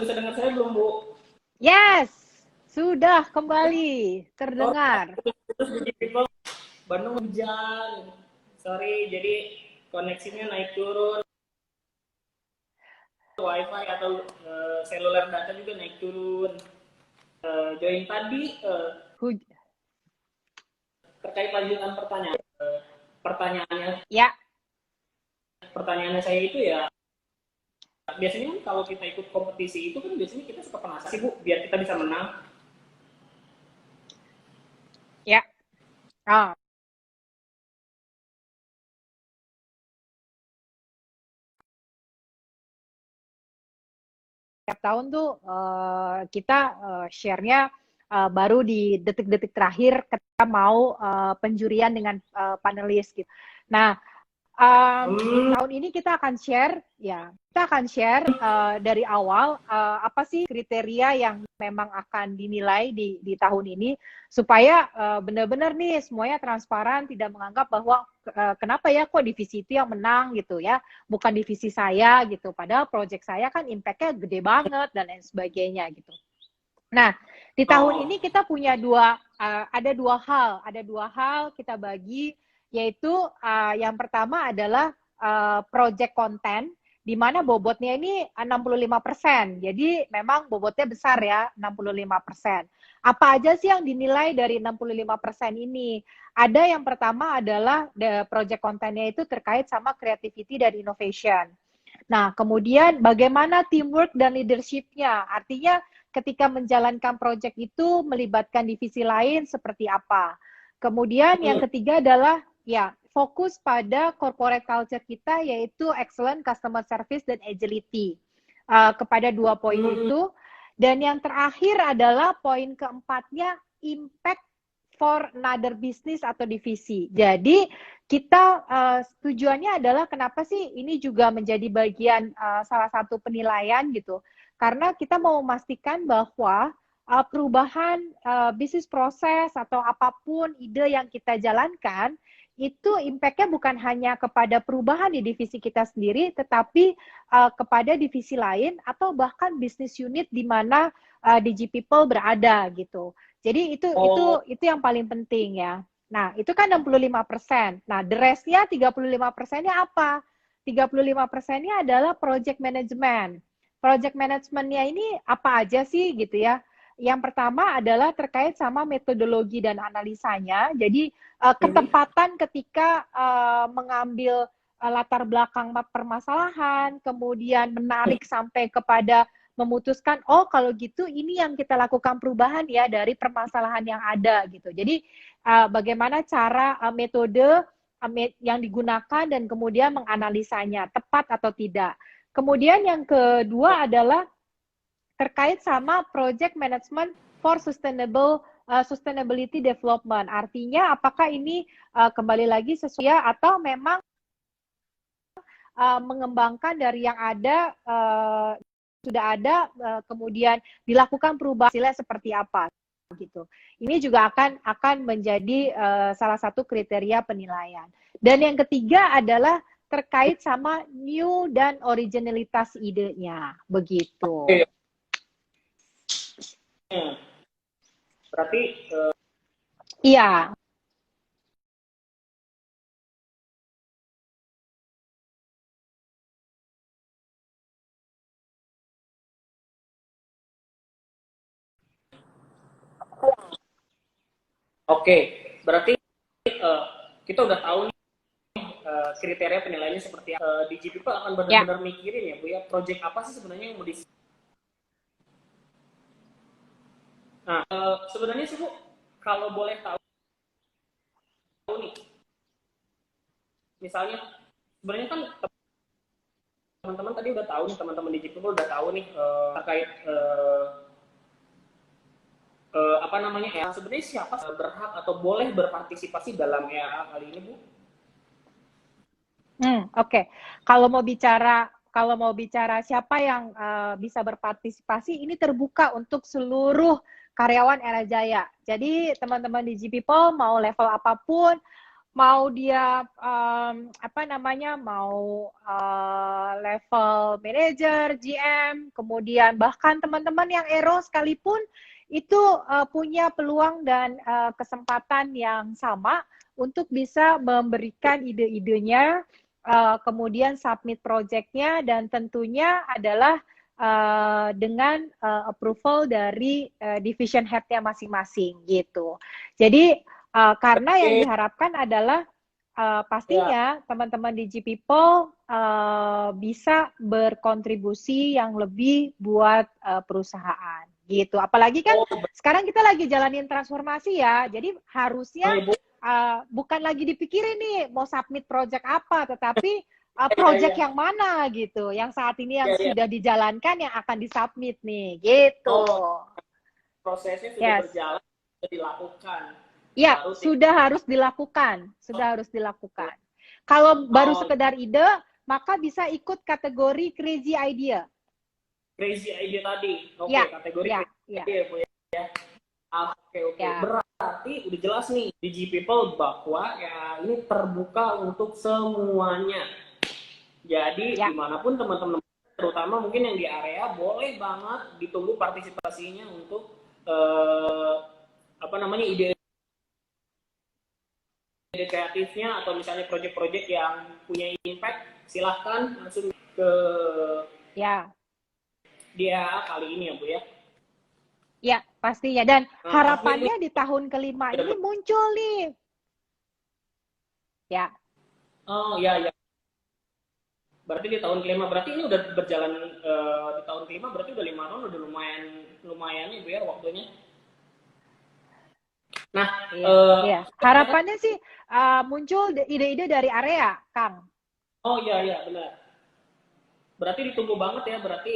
bisa dengar saya belum, Bu? Yes, sudah kembali Oh, terdengar. terus di people Bandung hujan. Sorry, jadi koneksinya naik turun, wifi atau seluler data juga naik turun. Join tadi Huj terkait lanjutan pertanyaan. Pertanyaannya, ya, pertanyaannya saya itu ya, biasanya kan kalau kita ikut kompetisi itu kan biasanya kita suka penasaran sih, Bu, biar kita bisa menang. ya. Oh, setiap tahun tuh kita share-nya baru di detik-detik terakhir ketika mau penjurian dengan panelis gitu. Nah, di Hmm, tahun ini kita akan share, ya, kita akan share dari awal apa sih kriteria yang memang akan dinilai di tahun ini supaya benar-benar nih semuanya transparan, tidak menganggap bahwa kenapa ya kok divisi itu yang menang gitu ya, bukan divisi saya gitu. Padahal project saya kan impact-nya gede banget dan lain sebagainya gitu. Nah, di tahun oh, ini kita punya ada dua hal kita bagi, yaitu yang pertama adalah project content, di mana bobotnya ini 65%. Jadi memang bobotnya besar ya, 65%. Apa aja sih yang dinilai dari 65% ini? Ada yang pertama adalah project content-nya itu terkait sama creativity dan innovation. Nah, kemudian bagaimana teamwork dan leadership-nya? Artinya ketika menjalankan proyek itu melibatkan divisi lain seperti apa. Kemudian yang hmm, ketiga adalah ya fokus pada corporate culture kita yaitu excellent customer service dan agility. Kepada dua poin hmm, itu. Dan yang terakhir adalah poin keempatnya impact for another business atau divisi. Jadi kita tujuannya adalah kenapa sih ini juga menjadi bagian salah satu penilaian gitu. Karena kita mau memastikan bahwa perubahan bisnis proses atau apapun ide yang kita jalankan itu impact-nya bukan hanya kepada perubahan di divisi kita sendiri, tetapi kepada divisi lain atau bahkan bisnis unit di mana Digi People berada gitu. Jadi oh, itu yang paling penting ya. Nah, itu kan 65%. Nah, the rest-nya 35%-nya apa? 35%-nya adalah project management. Project management-nya ini apa aja sih gitu ya? Yang pertama adalah terkait sama metodologi dan analisanya. Jadi hmm, ketepatan ketika mengambil latar belakang permasalahan, kemudian menarik sampai kepada memutuskan, oh kalau gitu ini yang kita lakukan perubahan ya dari permasalahan yang ada gitu. Jadi bagaimana cara metode yang digunakan dan kemudian menganalisanya tepat atau tidak. Kemudian yang kedua adalah terkait sama project management for sustainability development. Artinya apakah ini kembali lagi sesuai atau memang mengembangkan dari yang ada sudah ada kemudian dilakukan perubahan hasilnya seperti apa gitu. Ini juga akan menjadi salah satu kriteria penilaian. Dan yang ketiga adalah terkait sama new dan originalitas idenya, begitu. oke. Berarti Iya, oke, berarti eh, kita udah tahu nih kriteria penilaiannya seperti apa. Di GPP akan ya. benar-benar mikirin ya, Bu ya, project apa sih sebenarnya yang mau di. Nah, sebenarnya sih Bu, kalau boleh tahu nih, misalnya sebenarnya kan teman-teman tadi udah tahu nih, teman-teman di GPP udah tahu nih terkait apa namanya ya, sebenarnya siapa berhak atau boleh berpartisipasi dalam EAA kali ini, Bu? Oke. Kalau mau bicara siapa yang bisa berpartisipasi, ini terbuka untuk seluruh karyawan Era Jaya. Jadi teman-teman di G People mau level apapun, mau dia apa namanya, mau level manager, GM, kemudian bahkan teman-teman yang Aero sekalipun itu punya peluang dan kesempatan yang sama untuk bisa memberikan ide-idenya, kemudian submit project-nya, dan tentunya adalah dengan approval dari division head-nya masing-masing gitu. Jadi karena yang Oke, diharapkan adalah ya. pastinya teman-teman di G People bisa berkontribusi yang lebih buat perusahaan gitu. Apalagi kan Oh, sekarang kita lagi jalanin transformasi ya, jadi harusnya Ibu. bukan lagi dipikirin nih mau submit project apa, tetapi Ya, project ya, yang mana gitu, yang saat ini yang ya, ya. sudah dijalankan yang akan disubmit nih gitu. Oh, prosesnya sudah Yes. berjalan, sudah dilakukan. Ya, Baru sudah harus dilakukan, sudah harus dilakukan. Kalau baru oh, sekedar ide, maka bisa ikut kategori crazy idea. crazy idea tadi. Oke, Ya, kategori ya, crazy ya, idea, Bu. Oke, oke. ya, Berarti udah jelas nih di G People bahwa ya ini terbuka untuk semuanya. Jadi ya. dimanapun teman-teman, terutama mungkin yang di area, boleh banget ditunggu partisipasinya untuk eh, apa namanya ide kreatifnya atau misalnya proyek-proyek yang punya impact, silahkan langsung ke Ya, dia kali ini ya Bu ya. ya, pastinya. Dan Nah, submit nih. harapannya di tahun kelima ini muncul nih. Ya, Oh ya ya. Berarti di tahun kelima, berarti ini udah berjalan di tahun kelima, berarti udah 5 tahun, udah lumayan lumayan ya Bu ya waktunya. Nah, iya, iya. Harapannya sih muncul ide-ide dari area, Kang. oh iya iya benar. Berarti ditunggu banget ya, berarti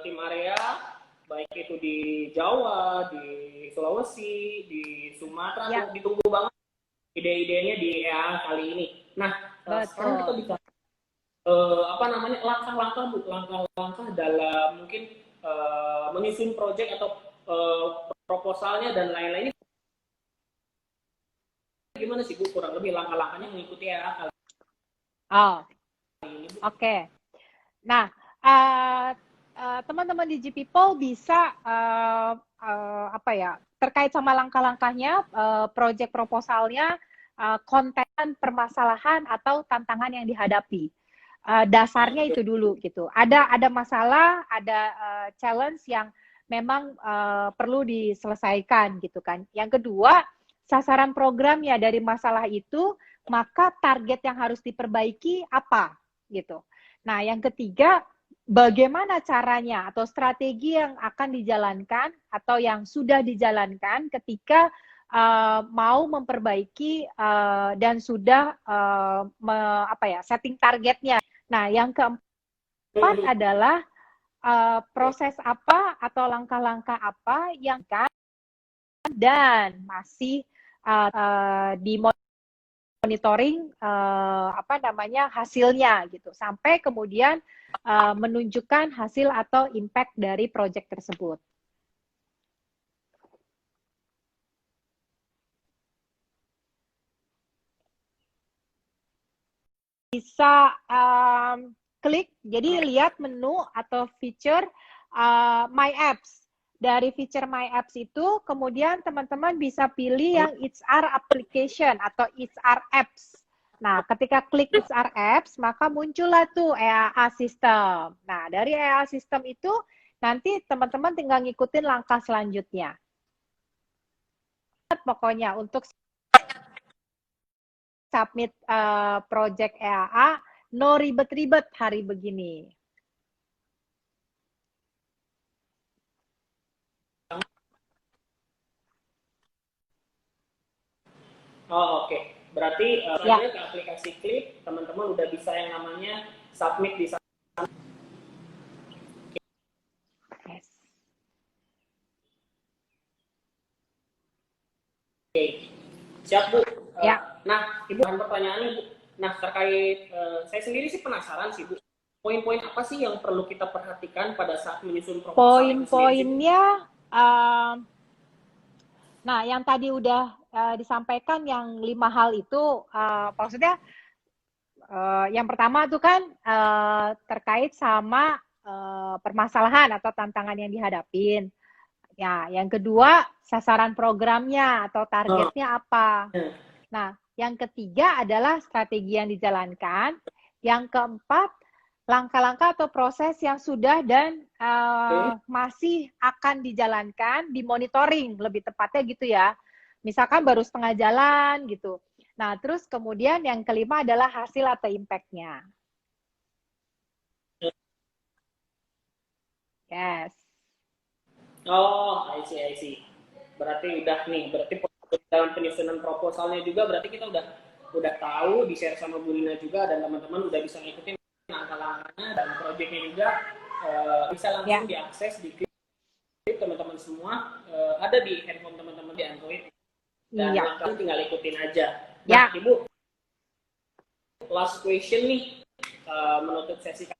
tim area baik itu di Jawa, di Sulawesi, di Sumatera tuh Ya, ditunggu banget ide-idenya di EA kali ini. Nah, sekarang kita betul. bicara apa namanya langkah-langkah Bu, langkah-langkah dalam mungkin menyusun project atau proposalnya dan lain-lain. Gimana sih Bu kurang lebih langkah-langkahnya mengikuti EA kali Oh, ini Bu? oke. Nah, uh, teman-teman di G People bisa apa ya, terkait sama langkah-langkahnya, project proposalnya, konten permasalahan atau tantangan yang dihadapi. Dasarnya itu dulu gitu. Ada masalah, ada challenge yang memang perlu diselesaikan gitu kan. Yang kedua, sasaran program ya dari masalah itu, maka target yang harus diperbaiki apa gitu. Nah, yang ketiga, bagaimana caranya atau strategi yang akan dijalankan atau yang sudah dijalankan ketika mau memperbaiki dan sudah setting targetnya. Nah, yang keempat adalah proses apa atau langkah-langkah apa yang kan dan masih di monitoring apa namanya hasilnya gitu sampai kemudian menunjukkan hasil atau impact dari project tersebut. Bisa klik, jadi lihat menu atau feature My Apps. Dari feature My Apps itu, kemudian teman-teman bisa pilih yang HR Application atau HR Apps. Nah, ketika klik HR Apps, maka muncullah tuh EAA System. Nah, dari EAA System itu, nanti teman-teman tinggal ngikutin langkah selanjutnya. Pokoknya untuk submit project EAA, no ribet-ribet hari begini. Oh, oke. Berarti Ya, selanjutnya ke aplikasi Klik, teman-teman udah bisa yang namanya submit di sana. yes. Oke. Siap, Bu. Ya, Nah, Ibu, bahan pertanyaannya, Bu. Nah, terkait saya sendiri sih penasaran sih, Bu. Poin-poin apa sih yang perlu kita perhatikan pada saat menyusun proposal itu sendiri sih, Bu? poin-poinnya Nah, yang tadi udah disampaikan yang 5 hal itu, maksudnya yang pertama tuh kan terkait sama permasalahan atau tantangan yang dihadapin. Ya, yang kedua sasaran programnya atau targetnya apa. Nah, yang ketiga adalah strategi yang dijalankan. Yang keempat, langkah-langkah atau proses yang sudah dan masih akan dijalankan, dimonitoring lebih tepatnya gitu ya. Misalkan baru setengah jalan gitu. Nah, terus kemudian yang kelima adalah hasil atau impact-nya. Yes. Oh, I see, I see. Berarti udah nih, berarti dalam penyusunan proposalnya juga berarti kita udah tahu, di-share sama Bu Lina juga, dan teman-teman udah bisa ngikutin langkah-langkahnya, dan proyeknya juga bisa langsung diakses di teman-teman semua, ada di handphone teman-teman di Android, dan langkahnya tinggal ikutin aja. Nah, Ibu, last question nih, menutup sesi.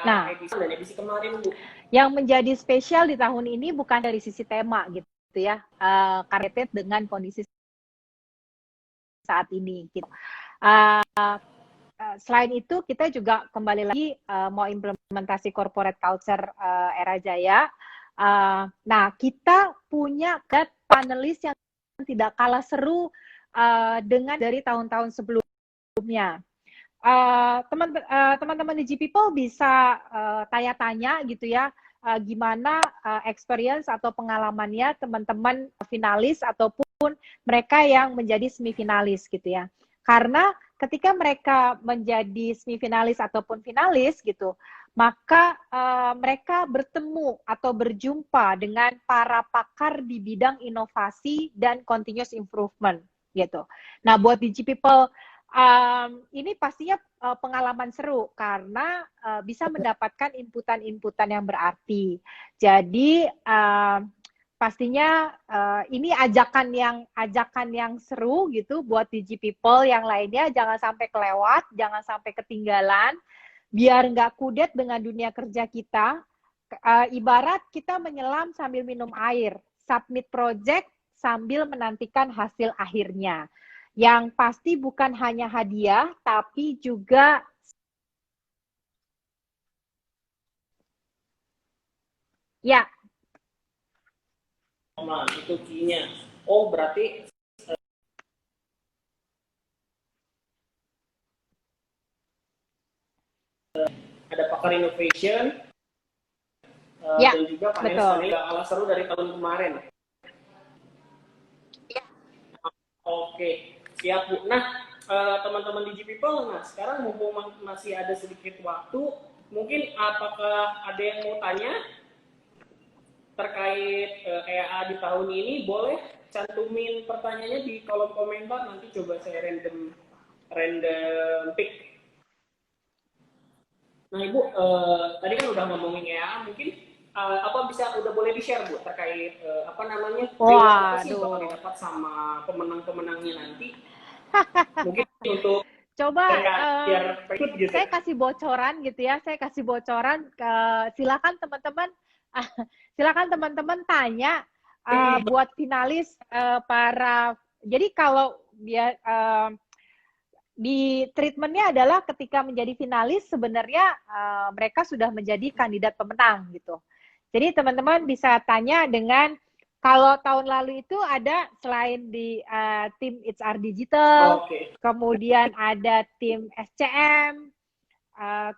Nah, edisi dan edisi kemarin, Bu, yang menjadi spesial di tahun ini bukan dari sisi tema gitu ya, karena dengan kondisi saat ini gitu. Selain itu kita juga kembali lagi mau implementasi corporate culture era jaya. Nah, kita punya panelis yang tidak kalah seru dengan dari tahun-tahun sebelumnya. Teman-teman di G-People bisa tanya-tanya gitu ya, gimana experience atau pengalamannya teman-teman finalis ataupun mereka yang menjadi semifinalis gitu ya. Karena ketika mereka menjadi semifinalis ataupun finalis gitu, maka mereka bertemu atau berjumpa dengan para pakar di bidang inovasi dan continuous improvement gitu. Nah, buat di G-People ini pastinya pengalaman seru karena bisa mendapatkan inputan-inputan yang berarti. Jadi pastinya ini ajakan yang seru gitu buat Digi People yang lainnya, jangan sampai kelewat, jangan sampai ketinggalan, biar nggak kudet dengan dunia kerja kita. Ibarat kita menyelam sambil minum air, submit project sambil menantikan hasil akhirnya. Yang pasti bukan hanya hadiah, tapi juga ya. Nah, itu key-nya. Oh, berarti ada pakar innovation, dan juga panelis yang kalah seru dari tahun kemarin. Oke, siap Bu. Nah, teman-teman di G-People, nah sekarang mumpung masih ada sedikit waktu, mungkin apakah ada yang mau tanya terkait EAA di tahun ini? Boleh cantumin pertanyaannya di kolom komentar, nanti coba saya random pick. Nah Ibu, tadi kan udah ngomongin EAA, mungkin apa bisa udah boleh di-share Bu terkait apa namanya, apa sih bakal didapat sama pemenang-pemenangnya nanti? Mungkin untuk coba saya kasih bocoran gitu ya, silakan teman-teman tanya buat finalis jadi kalau dia di treatmentnya adalah ketika menjadi finalis sebenarnya mereka sudah menjadi kandidat pemenang gitu. Jadi teman-teman bisa tanya dengan, kalau tahun lalu itu ada selain di tim HR Digital, kemudian ada tim SCM,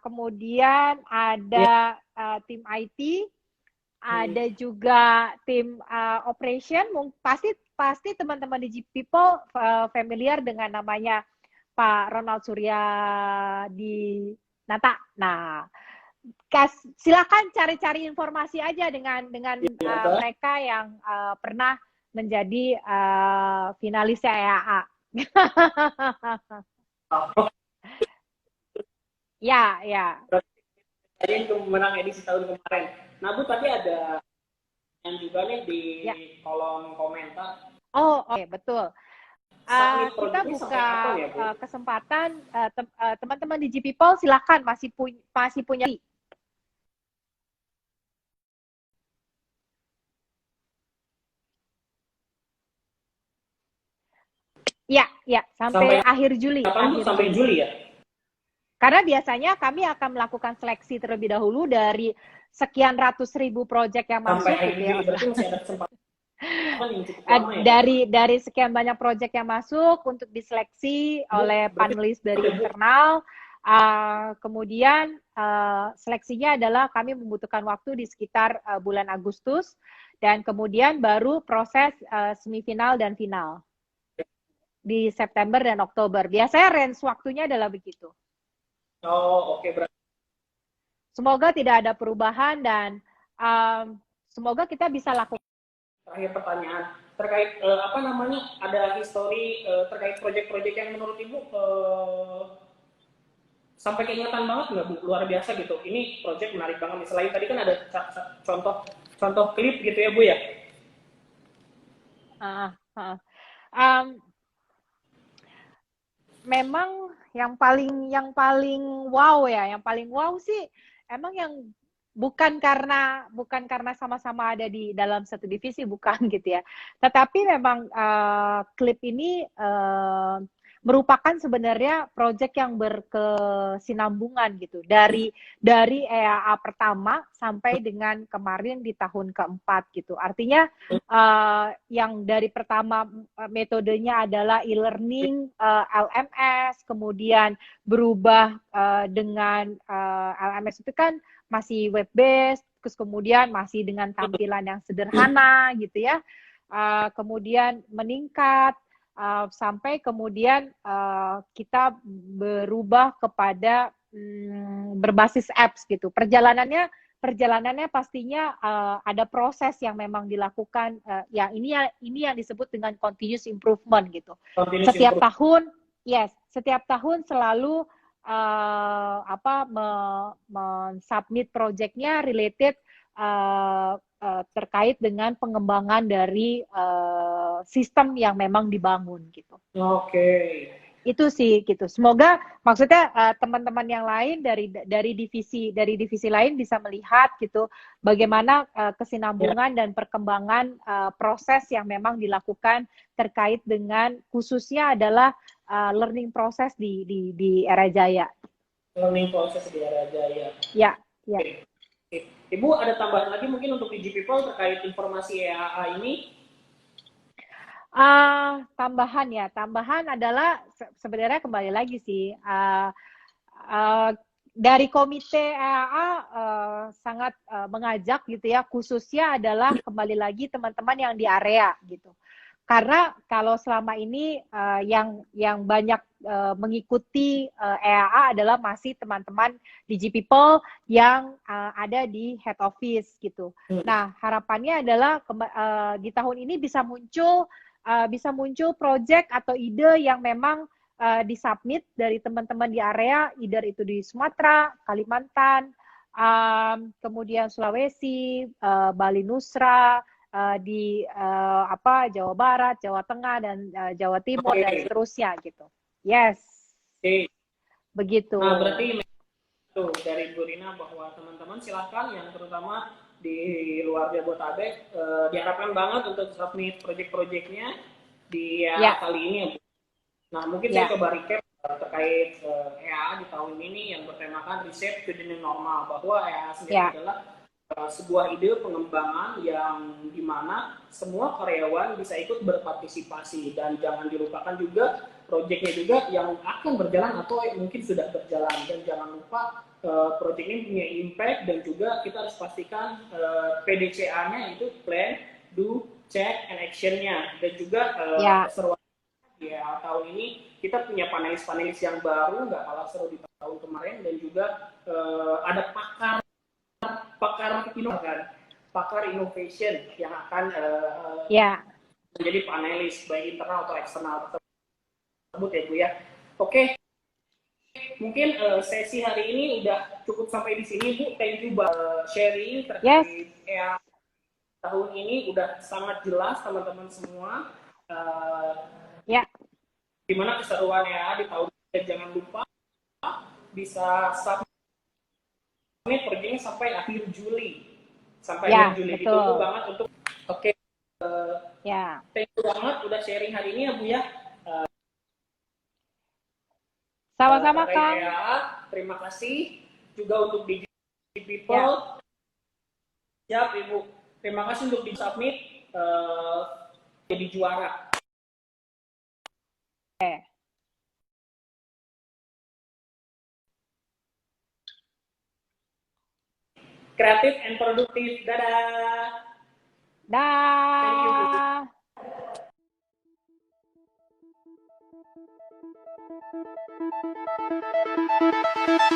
kemudian ada tim IT, ada juga tim operation. Pasti teman-teman di G-People familiar dengan namanya Pak Ronald Surya di Nata. Nah, silakan cari-cari informasi aja dengan mereka yang pernah menjadi finalis EAA. Ya. Jadi untuk menang edisi tahun kemarin. Nah Bu, tadi ada yang juga nih di kolom komentar. Oh, oke, betul. Kita buka kesempatan teman-teman di G-People, silakan masih punya Ya, ya, sampai Sampai akhir Juli. kapan tuh? Akhir Sampai Juli. Juli ya? Karena biasanya kami akan melakukan seleksi terlebih dahulu dari sekian ratus ribu proyek yang Sampai masuk akhir gitu ya. Juli. Berarti masih ada kesempatan yang cukup lama ya, Bu? Dari sekian banyak proyek yang masuk untuk diseleksi Bu, oleh berarti panelis dari udah, Bu. internal. Kemudian seleksinya adalah kami membutuhkan waktu di sekitar bulan Agustus, dan kemudian baru proses semifinal dan final di September dan Oktober. Biasanya range waktunya adalah begitu. Oh, oke. Berarti Semoga tidak ada perubahan dan semoga kita bisa lakukan. terakhir pertanyaan terkait apa namanya, ada histori terkait proyek-proyek yang menurut Ibu sampai keingatan banget nggak, Bu? Luar biasa gitu. Ini proyek menarik banget. Selain tadi kan ada contoh contoh klip gitu ya, Bu ya? Um, Memang yang paling wow ya, yang paling wow sih emang yang bukan karena sama-sama ada di dalam satu divisi, bukan gitu ya. Tetapi memang klip ini merupakan sebenarnya proyek yang berkesinambungan gitu, dari EAA pertama sampai dengan kemarin di tahun keempat gitu. Artinya yang dari pertama metodenya adalah e-learning, LMS, kemudian berubah dengan LMS itu kan masih web based, terus kemudian masih dengan tampilan yang sederhana gitu ya, kemudian meningkat sampai kemudian kita berubah kepada berbasis apps gitu. Perjalanannya pastinya ada proses yang memang dilakukan, yang ini yang disebut dengan continuous improvement gitu. Continuous Setiap improvement. tahun, setiap tahun selalu men-submit projectnya related terkait dengan pengembangan dari sistem yang memang dibangun gitu. Oke. Itu sih gitu. Semoga maksudnya teman-teman yang lain dari divisi lain bisa melihat gitu bagaimana kesinambungan dan perkembangan proses yang memang dilakukan terkait dengan khususnya adalah learning proses di Era Jaya. Learning proses di Era Jaya. Ya, ya. Oke. Ibu ada tambahan lagi mungkin untuk DigiPeople terkait informasi EAA ini? Tambahan adalah sebenarnya kembali lagi sih dari komite EAA sangat mengajak gitu ya, khususnya adalah kembali lagi teman-teman yang di area gitu. Karena kalau selama ini yang banyak mengikuti EAA adalah masih teman-teman DigiPeople yang ada di head office gitu. Nah, harapannya adalah di tahun ini bisa muncul project atau ide yang memang disubmit dari teman-teman di area, either itu di Sumatera, Kalimantan, kemudian Sulawesi, Bali Nusra, di Jawa Barat, Jawa Tengah, dan Jawa Timur, dan seterusnya gitu. Yes. Oke. Begitu. Nah, berarti tuh dari Bu Rina bahwa teman-teman silahkan yang terutama di luar Jabodetabek diharapkan banget untuk submit project-projectnya di kali ini ya, Bu. Nah, mungkin saya coba recap terkait EAA di tahun ini yang bertemakan Reset to the New Normal, bahwa EAA sendiri adalah sebuah ide pengembangan yang dimana semua karyawan bisa ikut berpartisipasi, dan jangan dilupakan juga proyeknya juga yang akan berjalan atau mungkin sudah berjalan, dan jangan lupa proyek ini punya impact, dan juga kita harus pastikan PDCA-nya itu plan, do, check, and action-nya, dan juga keseruan ya tahun ini kita punya panelis-panelis yang baru nggak kalah seru di tahun kemarin, dan juga ada pakar innovation yang akan menjadi panelis baik internal atau eksternal tersebut ya Bu ya. Oke, mungkin sesi hari ini udah cukup sampai di sini Bu. Thank you sharing terkait tahun ini udah sangat jelas teman-teman semua. Gimana keseruan ya di tahun ini, dan jangan lupa bisa submit proyeknya sampai akhir Juli. Akhir Juli ditunggu banget untuk thank you banget udah sharing hari ini ya Bu ya. Sama-sama, Kang. Raya. Terima kasih juga untuk Digi People. Siap, Ibu. Terima kasih untuk di-submit jadi juara. Kreatif and produktif. Dadah. Thank you, Bu. Dah.